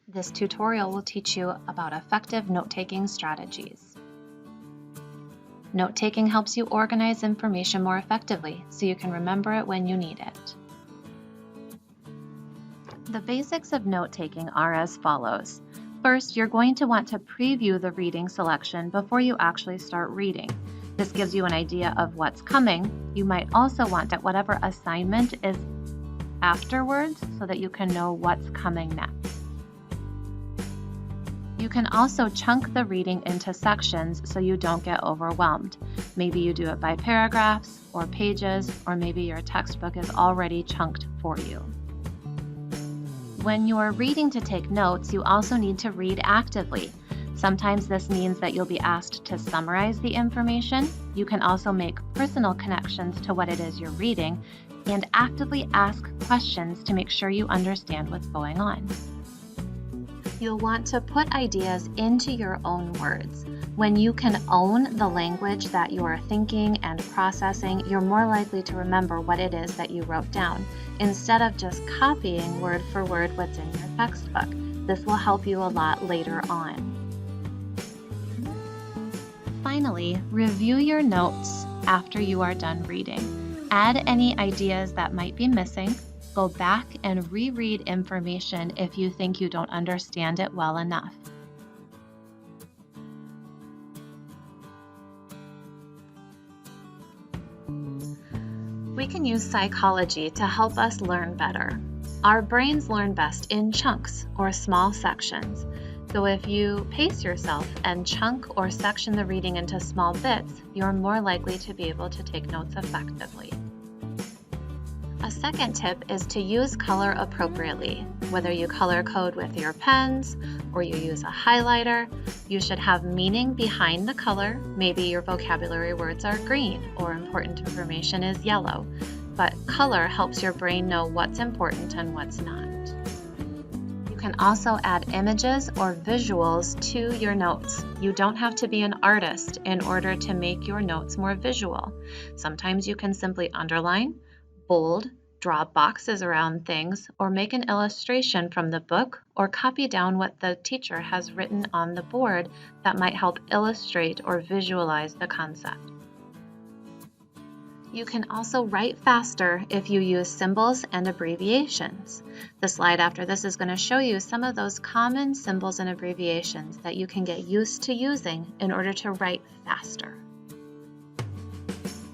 This tutorial will teach you about effective note-taking strategies. Note-taking helps you organize information more effectively so you can remember it when you need it. The basics of note-taking are as follows. First, you're going to want to preview the reading selection before you actually start reading. This gives you an idea of what's coming. You might also want that whatever assignment is afterwards so that you can know what's coming next. You can also chunk the reading into sections so you don't get overwhelmed. Maybe you do it by paragraphs or pages, or maybe your textbook is already chunked for you. When you're reading to take notes, you also need to read actively. Sometimes this means that you'll be asked to summarize the information. You can also make personal connections to what it is you're reading and actively ask questions to make sure you understand what's going on. You'll want to put ideas into your own words. When you can own the language that you are thinking and processing, you're more likely to remember what it is that you wrote down, instead of just copying word for word what's in your textbook. This will help you a lot later on. Finally, review your notes after you are done reading. Add any ideas that might be missing. Go back and reread information if you think you don't understand it well enough. We can use psychology to help us learn better. Our brains learn best in chunks or small sections. So if you pace yourself and chunk or section the reading into small bits, you're more likely to be able to take notes effectively. A second tip is to use color appropriately. Whether you color code with your pens or you use a highlighter, you should have meaning behind the color. Maybe your vocabulary words are green or important information is yellow, but color helps your brain know what's important and what's not. You can also add images or visuals to your notes. You don't have to be an artist in order to make your notes more visual. Sometimes you can simply underline, bold, draw boxes around things, or make an illustration from the book, or copy down what the teacher has written on the board that might help illustrate or visualize the concept. You can also write faster if you use symbols and abbreviations. The slide after this is going to show you some of those common symbols and abbreviations that you can get used to using in order to write faster.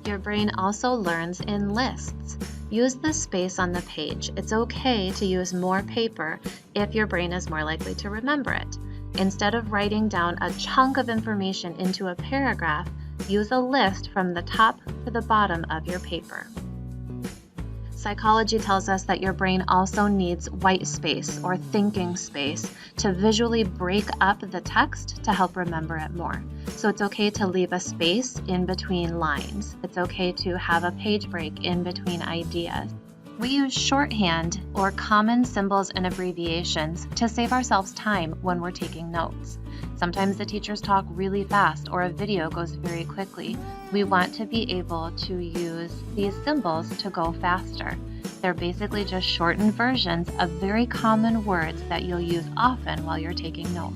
Your brain also learns in lists. Use the space on the page. It's okay to use more paper if your brain is more likely to remember it. Instead of writing down a chunk of information into a paragraph, use a list from the top to the bottom of your paper. Psychology tells us that your brain also needs white space or thinking space to visually break up the text to help remember it more. So it's okay to leave a space in between lines. It's okay to have a page break in between ideas. We use shorthand or common symbols and abbreviations to save ourselves time when we're taking notes. Sometimes the teachers talk really fast or a video goes very quickly. We want to be able to use these symbols to go faster. They're basically just shortened versions of very common words that you'll use often while you're taking notes.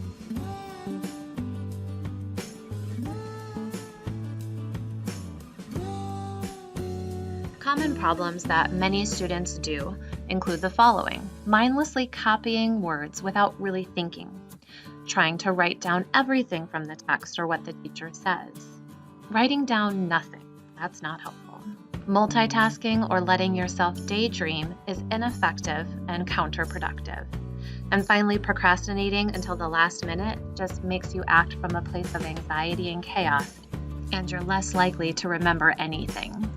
Common problems that many students do include the following: mindlessly copying words without really thinking, trying to write down everything from the text or what the teacher says, writing down nothing. That's not helpful. Multitasking or letting yourself daydream is ineffective and counterproductive. And finally, procrastinating until the last minute just makes you act from a place of anxiety and chaos, and you're less likely to remember anything.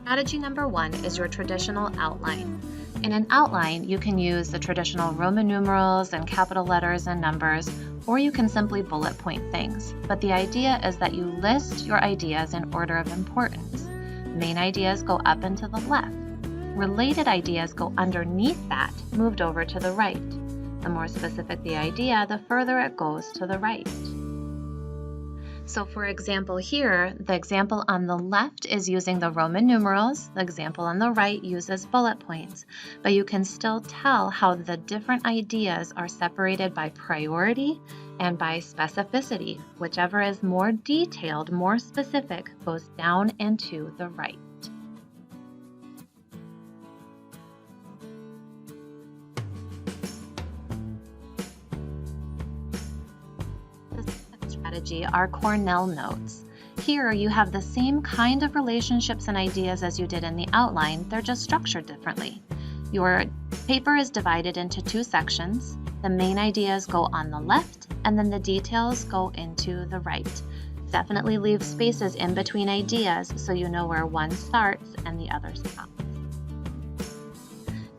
Strategy number 1 is your traditional outline. In an outline, you can use the traditional Roman numerals and capital letters and numbers, or you can simply bullet point things. But the idea is that you list your ideas in order of importance. Main ideas go up and to the left. Related ideas go underneath that, moved over to the right. The more specific the idea, the further it goes to the right. So for example here, the example on the left is using the Roman numerals, the example on the right uses bullet points, but you can still tell how the different ideas are separated by priority and by specificity. Whichever is more detailed, more specific, goes down and to the right. Strategy are Cornell notes. Here you have the same kind of relationships and ideas as you did in the outline, they're just structured differently. Your paper is divided into two sections. The main ideas go on the left, and then the details go into the right. Definitely leave spaces in between ideas so you know where one starts and the other stops.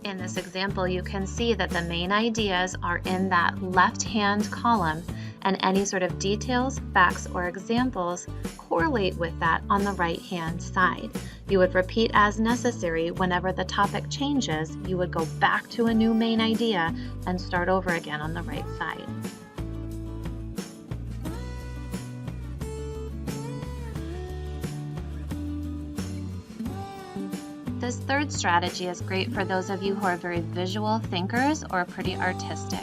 In this example, you can see that the main ideas are in that left-hand column, and any sort of details, facts, or examples correlate with that on the right-hand side. You would repeat as necessary. Whenever the topic changes, you would go back to a new main idea and start over again on the right side. This third strategy is great for those of you who are very visual thinkers or pretty artistic.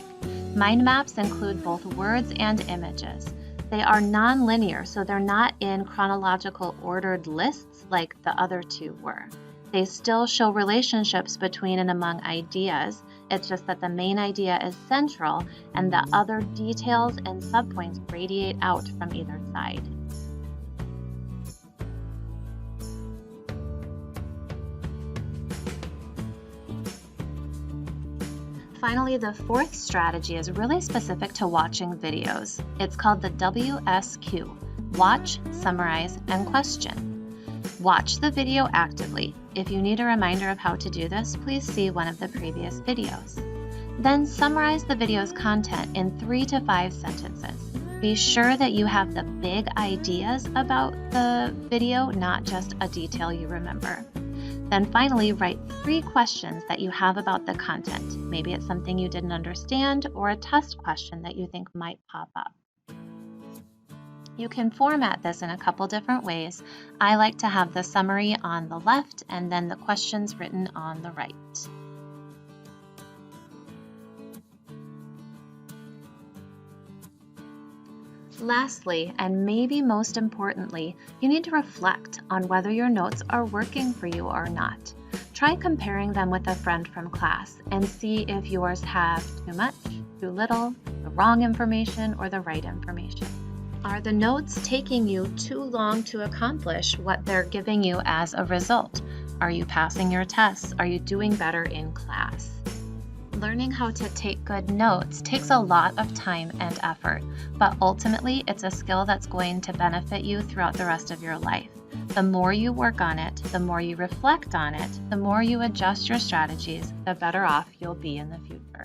Mind maps include both words and images. They are non-linear, so they're not in chronological ordered lists like the other two were. They still show relationships between and among ideas. It's just that the main idea is central and the other details and subpoints radiate out from either side. Finally, the fourth strategy is really specific to watching videos. It's called the WSQ, Watch, Summarize, and Question. Watch the video actively. If you need a reminder of how to do this, please see one of the previous videos. Then summarize the video's content in 3 to 5 sentences. Be sure that you have the big ideas about the video, not just a detail you remember. Then finally, write 3 questions that you have about the content. Maybe it's something you didn't understand or a test question that you think might pop up. You can format this in a couple different ways. I like to have the summary on the left and then the questions written on the right. Lastly, and maybe most importantly, you need to reflect on whether your notes are working for you or not. Try comparing them with a friend from class and see if yours have too much, too little, the wrong information, or the right information. Are the notes taking you too long to accomplish what they're giving you as a result? Are you passing your tests? Are you doing better in class? Learning how to take good notes takes a lot of time and effort, but ultimately it's a skill that's going to benefit you throughout the rest of your life. The more you work on it, the more you reflect on it, the more you adjust your strategies, the better off you'll be in the future.